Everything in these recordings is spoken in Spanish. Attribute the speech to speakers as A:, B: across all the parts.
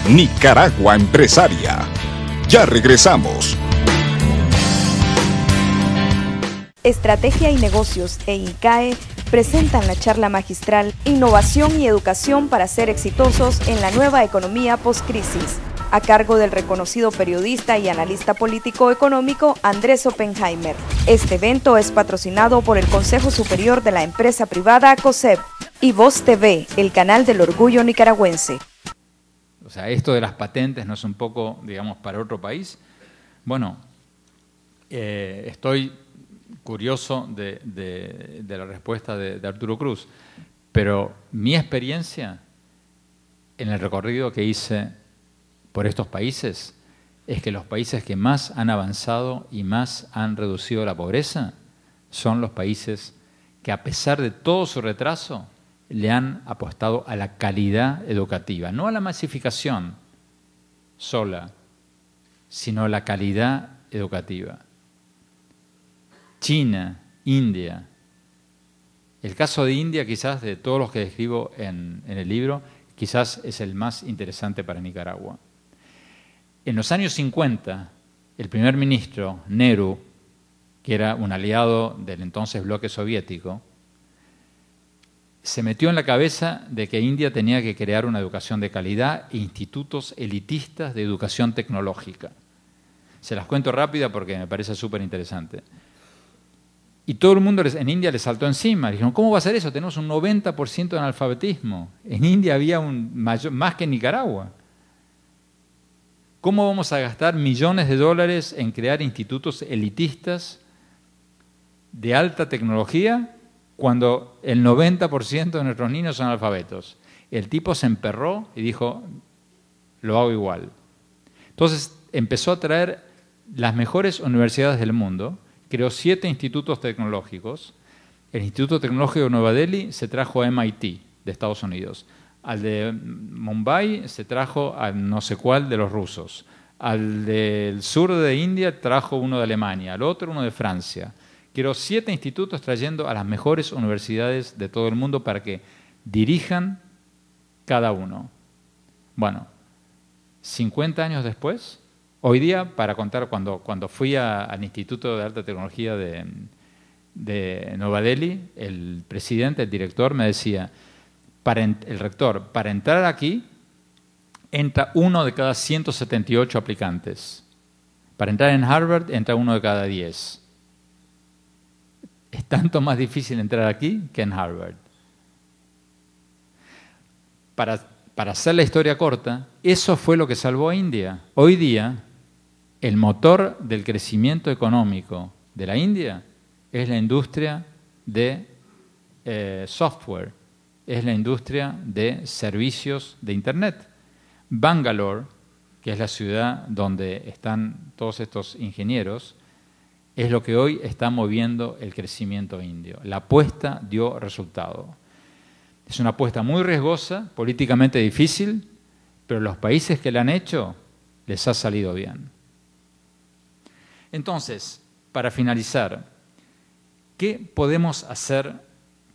A: Nicaragua Empresaria. Ya regresamos.
B: Estrategia y Negocios e INCAE presentan la charla magistral Innovación y Educación para ser exitosos en la nueva economía post-crisis, a cargo del reconocido periodista y analista político-económico Andrés Oppenheimer. Este evento es patrocinado por el Consejo Superior de la Empresa Privada COSEP y Voz TV, el canal del orgullo nicaragüense.
C: O sea, esto de las patentes no es un poco, digamos, para otro país. Bueno, estoy curioso de la respuesta de Arturo Cruz, pero mi experiencia en el recorrido que hice por estos países es que los países que más han avanzado y más han reducido la pobreza son los países que, a pesar de todo su retraso, le han apostado a la calidad educativa, no a la masificación sola, sino a la calidad educativa. China, India. El caso de India, quizás de todos los que describo en el libro, quizás es el más interesante para Nicaragua. En los años 50, el primer ministro, Nehru, que era un aliado del entonces bloque soviético, se metió en la cabeza de que India tenía que crear una educación de calidad e institutos elitistas de educación tecnológica. Se las cuento rápida porque me parece súper interesante. Y todo el mundo en India le saltó encima. Dijeron, ¿cómo va a ser eso? Tenemos un 90% de analfabetismo. En India había más que en Nicaragua. ¿Cómo vamos a gastar millones de dólares en crear institutos elitistas de alta tecnología cuando el 90% de nuestros niños son analfabetos? El tipo se emperró y dijo, lo hago igual. Entonces empezó a traer las mejores universidades del mundo, creó 7 institutos tecnológicos. El Instituto Tecnológico de Nueva Delhi se trajo a MIT de Estados Unidos. Al de Mumbai se trajo a no sé cuál de los rusos. Al del sur de India trajo uno de Alemania, al otro uno de Francia. Creó 7 institutos trayendo a las mejores universidades de todo el mundo para que dirijan cada uno. Bueno, 50 años después, hoy día, para contar, cuando fui al Instituto de Alta Tecnología de Nueva Delhi, el presidente, el director, me decía, el rector, para entrar aquí, entra 1 de cada 178 aplicantes. Para entrar en Harvard, entra 1 de cada 10. Es tanto más difícil entrar aquí que en Harvard. Para hacer la historia corta, eso fue lo que salvó a India. Hoy día, el motor del crecimiento económico de la India es la industria de software, es la industria de servicios de Internet. Bangalore, que es la ciudad donde están todos estos ingenieros, es lo que hoy está moviendo el crecimiento indio. La apuesta dio resultado. Es una apuesta muy riesgosa, políticamente difícil, pero los países que la han hecho les ha salido bien. Entonces, para finalizar, ¿qué podemos hacer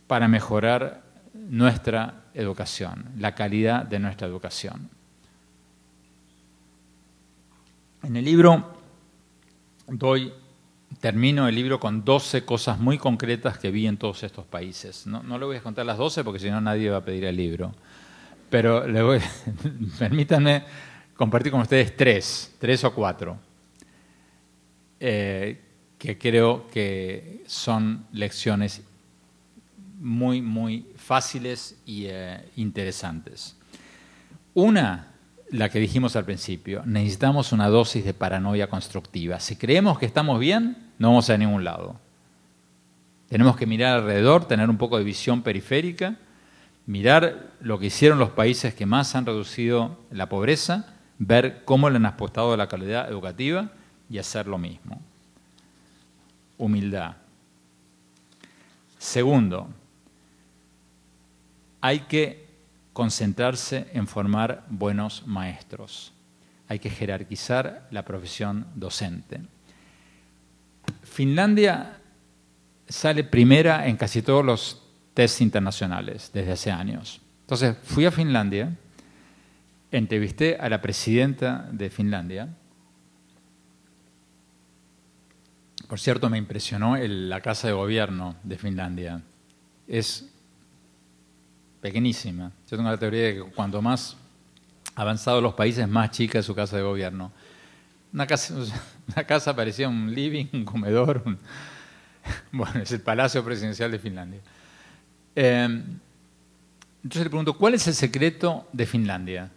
C: para mejorar nuestra educación, la calidad de nuestra educación? En el libro termino el libro con 12 cosas muy concretas que vi en todos estos países. No le voy a contar las 12 porque si no nadie va a pedir el libro. Pero permítanme compartir con ustedes 3 o 4, que creo que son lecciones muy, muy fáciles y interesantes. Una, la que dijimos al principio, necesitamos una dosis de paranoia constructiva. Si creemos que estamos bien, no vamos a ningún lado. Tenemos que mirar alrededor, tener un poco de visión periférica, mirar lo que hicieron los países que más han reducido la pobreza, ver cómo le han apostado a la calidad educativa y hacer lo mismo. Humildad. Segundo, hay que concentrarse en formar buenos maestros. Hay que jerarquizar la profesión docente. Finlandia sale primera en casi todos los tests internacionales desde hace años. Entonces fui a Finlandia entrevisté a la presidenta de Finlandia. Por cierto, me impresionó la casa de gobierno de Finlandia. Es pequeñísima. Yo tengo la teoría de que cuanto más avanzados los países, más chica es su casa de gobierno. Una casa parecía un living, un comedor. Bueno, es el Palacio Presidencial de Finlandia. Entonces le pregunto, ¿cuál es el secreto de Finlandia?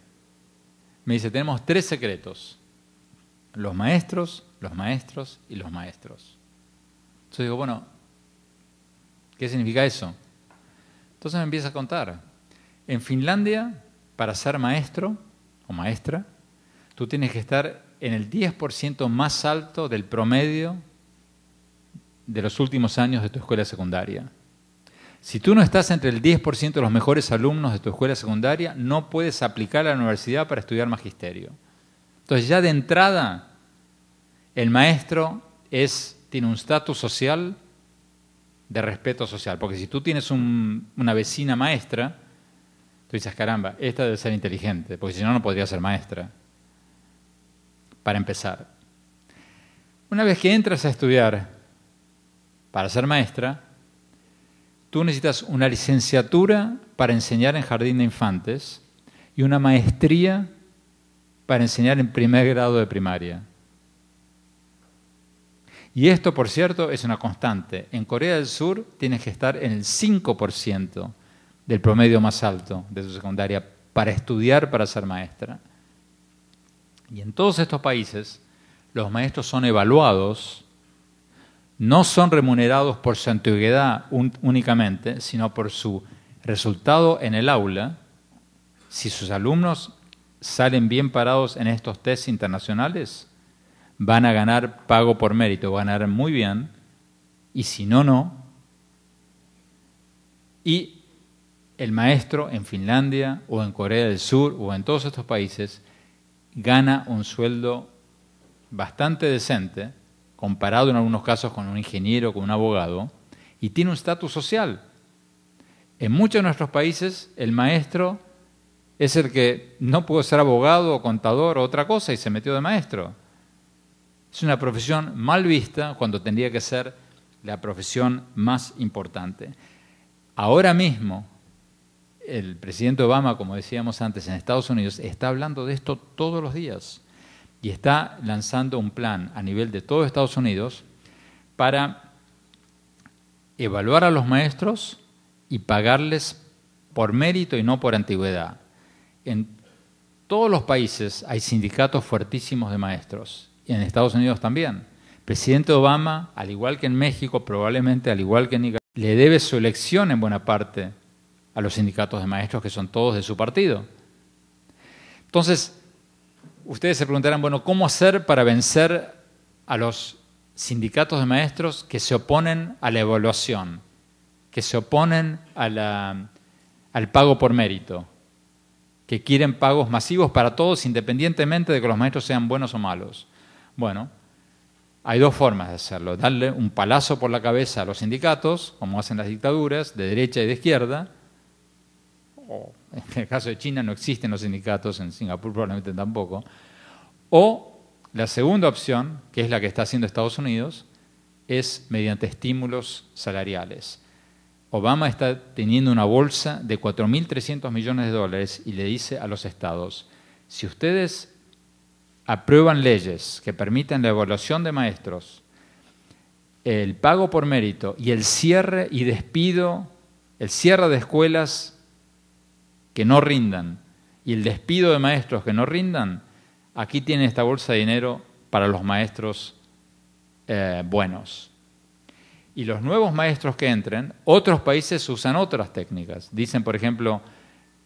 C: Me dice, tenemos 3 secretos. Los maestros, los maestros y los maestros. Entonces digo, bueno, ¿qué significa eso? Entonces me empieza a contar. En Finlandia, para ser maestro o maestra, tú tienes que estar en el 10% más alto del promedio de los últimos años de tu escuela secundaria. Si tú no estás entre el 10% de los mejores alumnos de tu escuela secundaria, no puedes aplicar a la universidad para estudiar magisterio. Entonces ya de entrada, el maestro tiene un estatus social de respeto social. Porque si tú tienes una vecina maestra, tú dices, caramba, esta debe ser inteligente, porque si no, no podría ser maestra. Para empezar. Una vez que entras a estudiar para ser maestra, tú necesitas una licenciatura para enseñar en jardín de infantes y una maestría para enseñar en primer grado de primaria. Y esto, por cierto, es una constante. En Corea del Sur tienes que estar en el 5% del promedio más alto de tu secundaria para estudiar para ser maestra. Y en todos estos países, los maestros son evaluados, no son remunerados por su antigüedad únicamente, sino por su resultado en el aula. Si sus alumnos salen bien parados en estos tests internacionales, van a ganar pago por mérito, van a ganar muy bien, y si no, no. Y el maestro en Finlandia o en Corea del Sur o en todos estos países gana un sueldo bastante decente, comparado en algunos casos con un ingeniero, con un abogado, y tiene un estatus social. En muchos de nuestros países, el maestro es el que no pudo ser abogado o contador o otra cosa y se metió de maestro. Es una profesión mal vista cuando tendría que ser la profesión más importante. Ahora mismo, el presidente Obama, como decíamos antes, en Estados Unidos, está hablando de esto todos los días y está lanzando un plan a nivel de todo Estados Unidos para evaluar a los maestros y pagarles por mérito y no por antigüedad. En todos los países hay sindicatos fuertísimos de maestros. Y en Estados Unidos también. El presidente Obama, al igual que en México, probablemente al igual que en Nicaragua, le debe su elección en buena parte a los sindicatos de maestros que son todos de su partido. Entonces, ustedes se preguntarán, bueno, ¿cómo hacer para vencer a los sindicatos de maestros que se oponen a la evaluación, que se oponen al pago por mérito, que quieren pagos masivos para todos independientemente de que los maestros sean buenos o malos? Bueno, hay 2 formas de hacerlo. Darle un palazo por la cabeza a los sindicatos, como hacen las dictaduras, de derecha y de izquierda. O, en el caso de China no existen los sindicatos, en Singapur probablemente tampoco. O la segunda opción, que es la que está haciendo Estados Unidos, es mediante estímulos salariales. Obama está teniendo una bolsa de 4.300 millones de dólares y le dice a los estados, si ustedes aprueban leyes que permitan la evaluación de maestros, el pago por mérito y el cierre y despido, el cierre de escuelas que no rindan y el despido de maestros que no rindan, aquí tienen esta bolsa de dinero para los maestros buenos. Y los nuevos maestros que entren, otros países usan otras técnicas. Dicen, por ejemplo,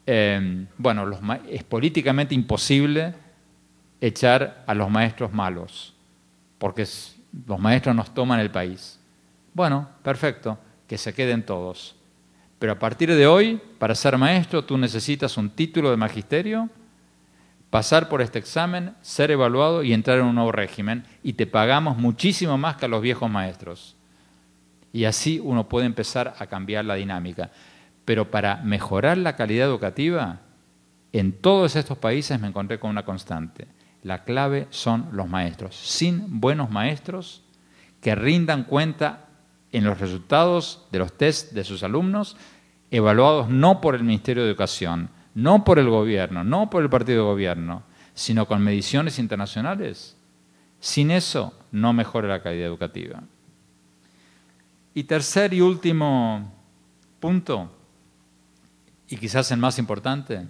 C: es políticamente imposible echar a los maestros malos, porque los maestros nos toman el país. Bueno, perfecto, que se queden todos. Pero a partir de hoy, para ser maestro, tú necesitas un título de magisterio, pasar por este examen, ser evaluado y entrar en un nuevo régimen, y te pagamos muchísimo más que a los viejos maestros. Y así uno puede empezar a cambiar la dinámica. Pero para mejorar la calidad educativa, En todos estos países me encontré con una constante. La clave son los maestros. Sin buenos maestros que rindan cuenta en los resultados de los test de sus alumnos, evaluados no por el Ministerio de Educación, no por el gobierno, no por el partido de gobierno, sino con mediciones internacionales. Sin eso no mejora la calidad educativa. Y tercer y último punto, y quizás el más importante,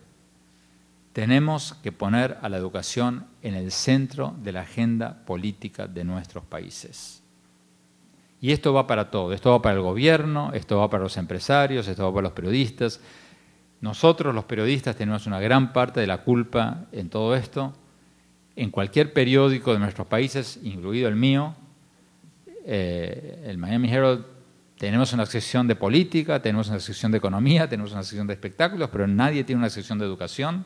C: tenemos que poner a la educación en el centro de la agenda política de nuestros países. Y esto va para todo, esto va para el gobierno, esto va para los empresarios, esto va para los periodistas. Nosotros, los periodistas, tenemos una gran parte de la culpa en todo esto. En cualquier periódico de nuestros países, incluido el mío, el Miami Herald, tenemos una sección de política, tenemos una sección de economía, tenemos una sección de espectáculos, pero nadie tiene una sección de educación.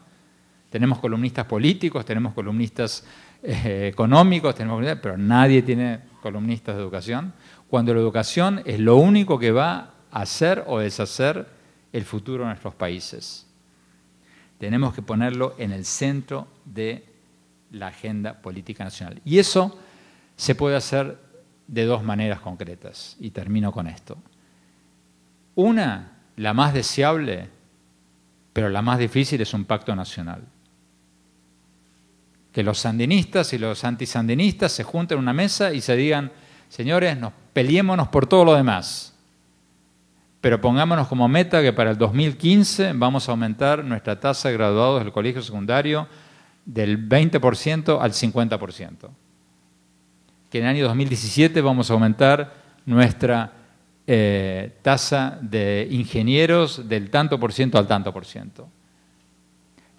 C: Tenemos columnistas políticos, tenemos columnistas económicos, pero nadie tiene columnistas de educación, cuando la educación es lo único que va a hacer o deshacer el futuro de nuestros países. Tenemos que ponerlo en el centro de la agenda política nacional. Y eso se puede hacer de dos maneras concretas, y termino con esto. Una, la más deseable, pero la más difícil, es un pacto nacional. Que los sandinistas y los antisandinistas se junten en una mesa y se digan, señores, peleémonos por todo lo demás, pero pongámonos como meta que para el 2015 vamos a aumentar nuestra tasa de graduados del colegio secundario del 20% al 50%. Que en el año 2017 vamos a aumentar nuestra tasa de ingenieros del tanto por ciento al tanto por ciento.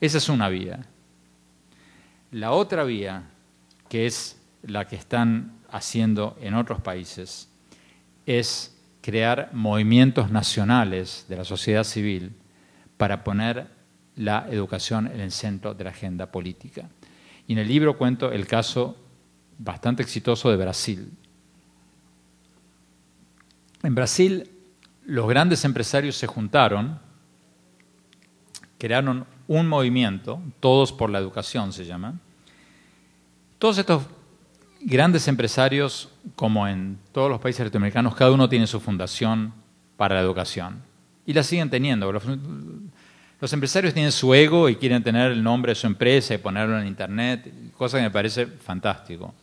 C: Esa es una vía. La otra vía, que es la que están haciendo en otros países, es crear movimientos nacionales de la sociedad civil para poner la educación en el centro de la agenda política. Y en el libro cuento el caso bastante exitoso de Brasil. En Brasil, los grandes empresarios se juntaron, crearon un movimiento, Todos por la Educación se llama. Todos estos grandes empresarios, como en todos los países latinoamericanos, cada uno tiene su fundación para la educación. Y la siguen teniendo. Los empresarios tienen su ego y quieren tener el nombre de su empresa y ponerlo en internet, cosa que me parece fantástico.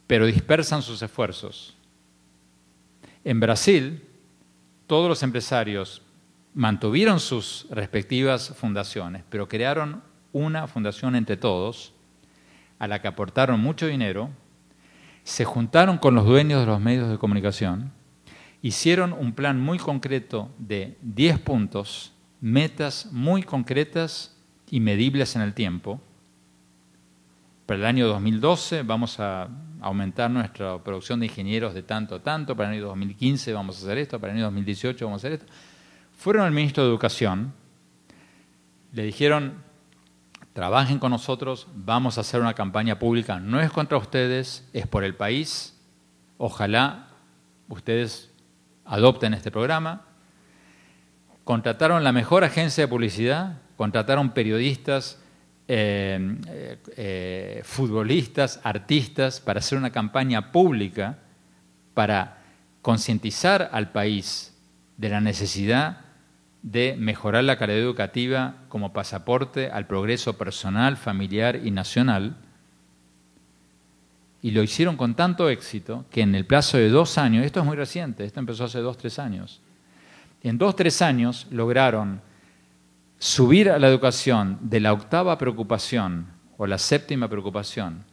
C: Pero dispersan sus esfuerzos. En Brasil, todos los empresarios mantuvieron sus respectivas fundaciones, pero crearon una fundación entre todos, a la que aportaron mucho dinero, se juntaron con los dueños de los medios de comunicación, hicieron un plan muy concreto de 10 puntos, metas muy concretas y medibles en el tiempo. Para el año 2012 vamos a aumentar nuestra producción de ingenieros de tanto a tanto, para el año 2015 vamos a hacer esto, para el año 2018 vamos a hacer esto. Fueron al ministro de Educación, le dijeron, trabajen con nosotros, vamos a hacer una campaña pública, no es contra ustedes, es por el país, ojalá ustedes adopten este programa. Contrataron la mejor agencia de publicidad, contrataron periodistas, futbolistas, artistas, para hacer una campaña pública para concientizar al país de la necesidad de mejorar la calidad educativa como pasaporte al progreso personal, familiar y nacional. Y lo hicieron con tanto éxito que en el plazo de 2 años, esto es muy reciente, esto empezó hace 2 o 3 años, en 2 o 3 años lograron subir a la educación de la 8ª preocupación o la 7ª preocupación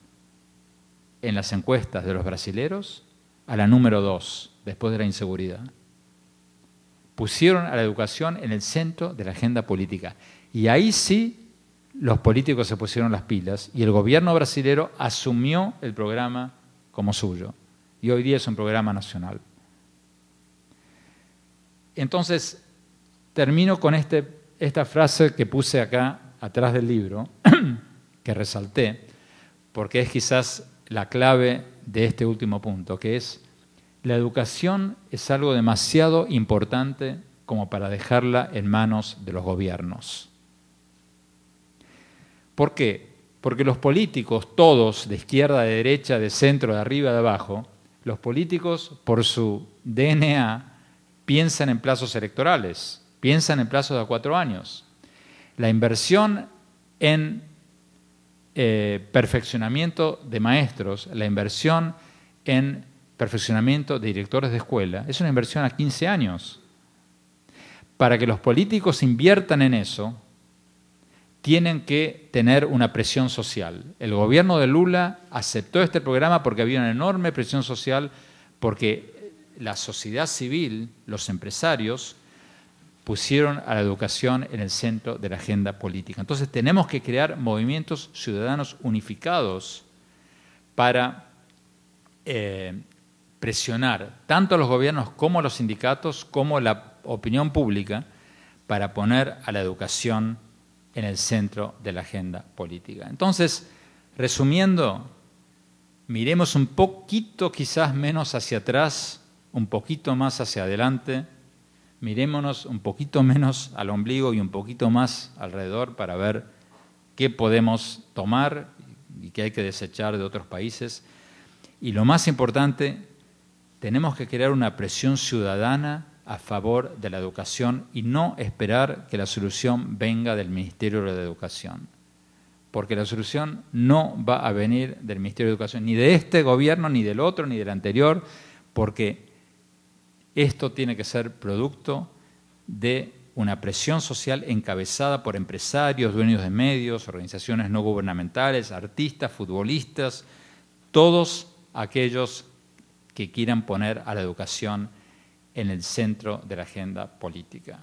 C: en las encuestas de los brasileros a la número 2, después de la inseguridad. Pusieron a la educación en el centro de la agenda política. Y ahí sí los políticos se pusieron las pilas y el gobierno brasilero asumió el programa como suyo. Y hoy día es un programa nacional. Entonces, termino con esta frase que puse acá atrás del libro, que resalté, porque es quizás la clave de este último punto, que es: la educación es algo demasiado importante como para dejarla en manos de los gobiernos. ¿Por qué? Porque los políticos, todos, de izquierda, de derecha, de centro, de arriba, de abajo, los políticos, por su DNA, piensan en plazos electorales, piensan en plazos de 4 años. La inversión en perfeccionamiento de maestros, la inversión en perfeccionamiento de directores de escuela, es una inversión a 15 años. Para que los políticos inviertan en eso, tienen que tener una presión social. El gobierno de Lula aceptó este programa porque había una enorme presión social, porque la sociedad civil, los empresarios, pusieron a la educación en el centro de la agenda política. Entonces tenemos que crear movimientos ciudadanos unificados para presionar tanto a los gobiernos como a los sindicatos, como a la opinión pública, para poner a la educación en el centro de la agenda política. Entonces, resumiendo, miremos un poquito quizás menos hacia atrás, un poquito más hacia adelante, mirémonos un poquito menos al ombligo y un poquito más alrededor para ver qué podemos tomar y qué hay que desechar de otros países. Y lo más importante, tenemos que crear una presión ciudadana a favor de la educación y no esperar que la solución venga del Ministerio de Educación. Porque la solución no va a venir del Ministerio de Educación, ni de este gobierno, ni del otro, ni del anterior, porque esto tiene que ser producto de una presión social encabezada por empresarios, dueños de medios, organizaciones no gubernamentales, artistas, futbolistas, todos aquellos que quieran poner a la educación en el centro de la agenda política.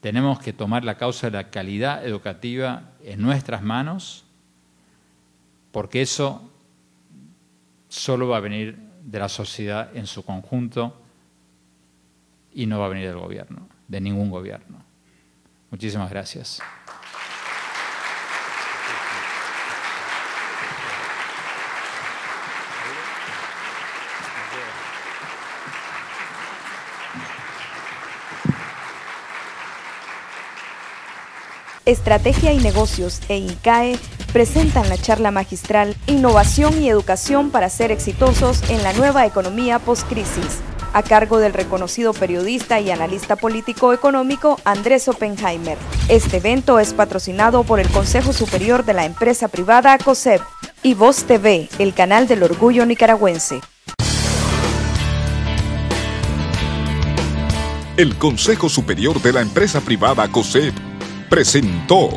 C: Tenemos que tomar la causa de la calidad educativa en nuestras manos, porque eso solo va a venir de la sociedad en su conjunto y no va a venir del gobierno, de ningún gobierno. Muchísimas gracias.
B: Estrategia y Negocios e INCAE presentan la charla magistral Innovación y Educación para ser exitosos en la nueva economía post-crisis, a cargo del reconocido periodista y analista político-económico Andrés Oppenheimer. Este evento es patrocinado por el Consejo Superior de la Empresa Privada COSEP y Voz TV, el canal del orgullo nicaragüense.
A: El Consejo Superior de la Empresa Privada COSEP presentó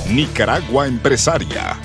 A: Nicaragua Empresaria.